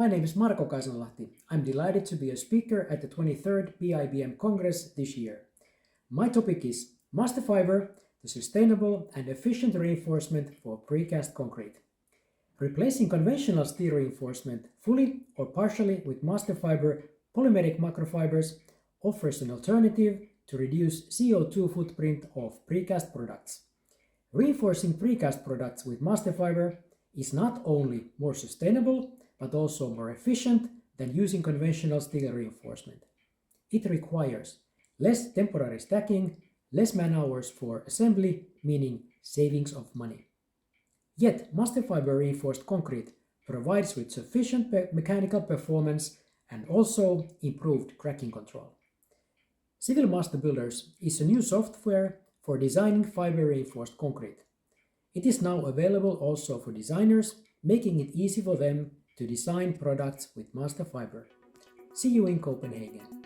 name is Marko Kaisanlahti. I'm delighted to be a speaker at the 23rd BIBM Congress this year. My topic is MasterFiber, the sustainable and efficient reinforcement for precast concrete. Replacing conventional steel reinforcement fully or partially with MasterFiber polymeric macrofibers offers an alternative to reduce CO2 footprint of precast products. Reinforcing precast products with MasterFiber is not only more sustainable but also more efficient than using conventional steel reinforcement. It requires less temporary stacking, less man-hours for assembly, meaning savings of money. Yet, MasterFiber reinforced concrete provides with sufficient mechanical performance and also improved cracking control. Civil Master Builders is a new software for designing fiber reinforced concrete. It is now available also for designers, making it easy for them to design products with MasterFiber. See you in Copenhagen.